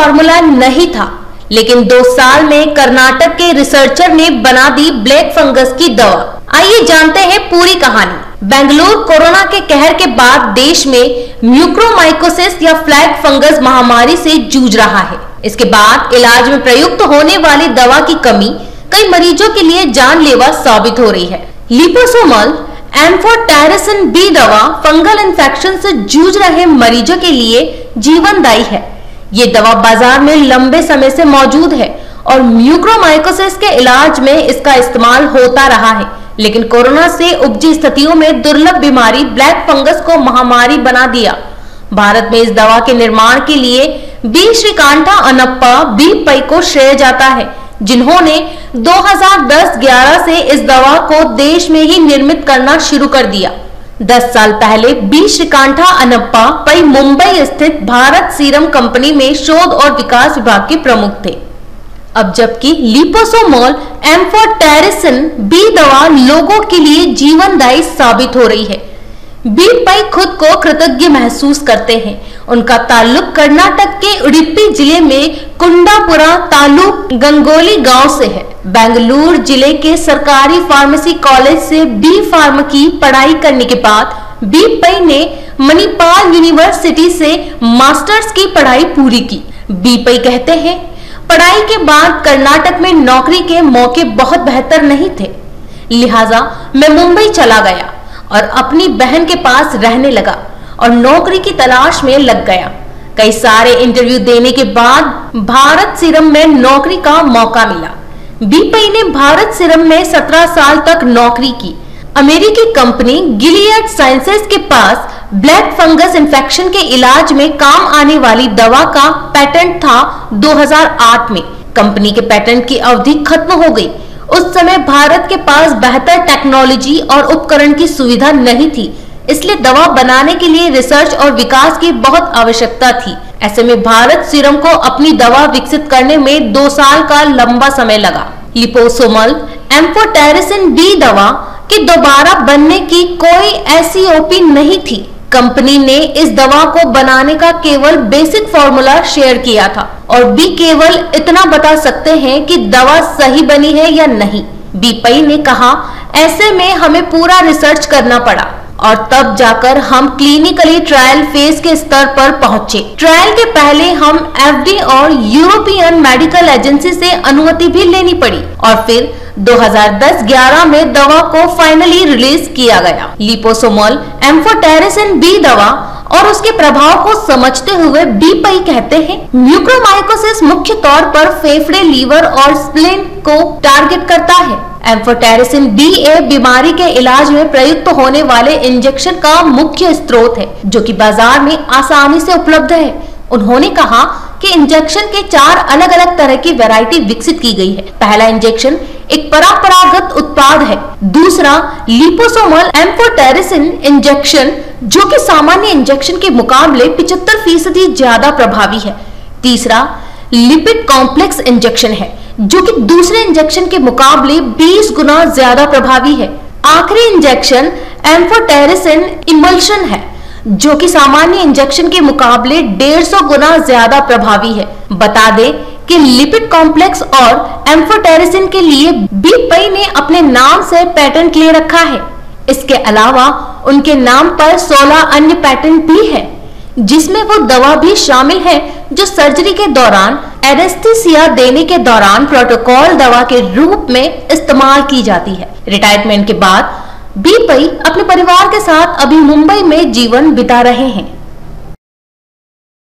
Formula नहीं था, लेकिन 2 साल में कर्नाटक के रिसर्चर ने बना दी ब्लैक फंगस की दवा। आइए जानते हैं पूरी कहानी। बेंगलुरु कोरोना के कहर के बाद देश में म्यूकोरमाइकोसिस या फ्लैग फंगस महामारी से जूझ रहा है। इसके बाद इलाज में प्रयुक्त होने वाली दवा की कमी कई मरीजों के लिए जानलेवा साबित हो रही है। लिपोसोमल एम्फोटेरिसिन बी दवा फंगल इन्फेक्शन से जूझ रहे मरीजों के लिए जीवनदायी है। ये दवा बाजार में लंबे समय से मौजूद है और म्यूकोरमाइकोसिस के इलाज में इसका इस्तेमाल होता रहा है, लेकिन कोरोना से उपजी स्थितियों में दुर्लभ बीमारी ब्लैक फंगस को महामारी बना दिया। भारत में इस दवा के निर्माण के लिए बी श्रीकांठा अनप्पा बी पई को श्रेय जाता है, जिन्होंने 2010-11 से इस दवा को देश में ही निर्मित करना शुरू कर दिया। 10 साल पहले बी श्रीकांठा अनप्पा पई मुंबई स्थित भारत सीरम कंपनी में शोध और विकास विभाग के प्रमुख थे। अब जबकि लिपोसोमल एम्फोटेरिसिन बी दवा लोगों के लिए जीवनदायी साबित हो रही है। बी पई खुद को कृतज्ञ महसूस करते हैं। उनका ताल्लुक कर्नाटक के उडुपी जिले में कुंडापुरा तालुक गंगोली गांव से है। बेंगलुरु जिले के सरकारी फार्मेसी कॉलेज से बी फार्मा की पढ़ाई करने के बाद बी पई ने मणिपाल यूनिवर्सिटी से मास्टर्स की पढ़ाई पूरी की। बी पई कहते हैं, पढ़ाई के बाद कर्नाटक में नौकरी के मौके बहुत बेहतर नहीं थे, लिहाजा मैं मुंबई चला गया और अपनी बहन के पास रहने लगा और नौकरी की तलाश में लग गया। कई सारे इंटरव्यू देने के बाद भारत सीरम में नौकरी का मौका मिला। बी पई ने भारत सीरम में 17 साल तक नौकरी की। अमेरिकी कंपनी गिलियड साइंसेज के पास ब्लैक फंगस इन्फेक्शन के इलाज में काम आने वाली दवा का पेटेंट था 2008 में। कंपनी के पेटेंट की अवधि खत्म हो गई। उस समय भारत के पास बेहतर टेक्नोलॉजी और उपकरण की सुविधा नहीं थी, इसलिए दवा बनाने के लिए रिसर्च और विकास की बहुत आवश्यकता थी। ऐसे में भारत सीरम को अपनी दवा विकसित करने में 2 साल का लंबा समय लगा। लिपोसोमल एम्फोटेरिसिन बी दवा के दोबारा बनने की कोई एसओपी नहीं थी। कंपनी ने इस दवा को बनाने का केवल बेसिक फॉर्मूला शेयर किया था और बी केवल इतना बता सकते हैं कि दवा सही बनी है या नहीं। बी पई ने कहा, ऐसे में हमें पूरा रिसर्च करना पड़ा और तब जाकर हम क्लिनिकली ट्रायल फेज के स्तर पर पहुंचे। ट्रायल के पहले हम एफडी और यूरोपियन मेडिकल एजेंसी से अनुमति भी लेनी पड़ी और फिर 2010-11 में दवा को फाइनली रिलीज किया गया। लिपोसोमल एम्फोटेरिसिन बी दवा और उसके प्रभाव को समझते हुए बी पई कहते हैं, म्यूकोरमाइकोसिस मुख्य तौर पर फेफड़े, लीवर और स्प्लीन को टारगेट करता है। एम्फोटेरिसिन बी ए बीमारी के इलाज में प्रयुक्त होने वाले इंजेक्शन का मुख्य स्रोत है, जो कि बाजार में आसानी से उपलब्ध है। उन्होंने कहा कि इंजेक्शन के 4 अलग अलग तरह की वैरायटी विकसित की गई है। पहला इंजेक्शन एक परंपरागत उत्पाद है। दूसरा लिपोसोमल एम्फोटेरिसिन इंजेक्शन, जो कि सामान्य इंजेक्शन के मुकाबले 75% ज्यादा प्रभावी है। तीसरा लिपिड कॉम्प्लेक्स इंजेक्शन है, जो कि दूसरे इंजेक्शन के मुकाबले 20 गुना ज्यादा प्रभावी है। आखिरी इंजेक्शन एम्फोटेरिसिन इमल्शन है, जो कि सामान्य इंजेक्शन के मुकाबले 150 गुना ज्यादा प्रभावी है। बता दें कि लिपिड कॉम्प्लेक्स और एम्फोटेरिसिन के लिए बी पई ने अपने नाम से पेटेंट ले रखा है। इसके अलावा उनके नाम पर 16 अन्य पेटेंट भी है, जिसमें वो दवा भी शामिल है जो सर्जरी के दौरान एनेस्थीसिया देने के दौरान प्रोटोकॉल दवा के रूप में इस्तेमाल की जाती है। रिटायरमेंट के बाद बी पई अपने परिवार के साथ अभी मुंबई में जीवन बिता रहे हैं।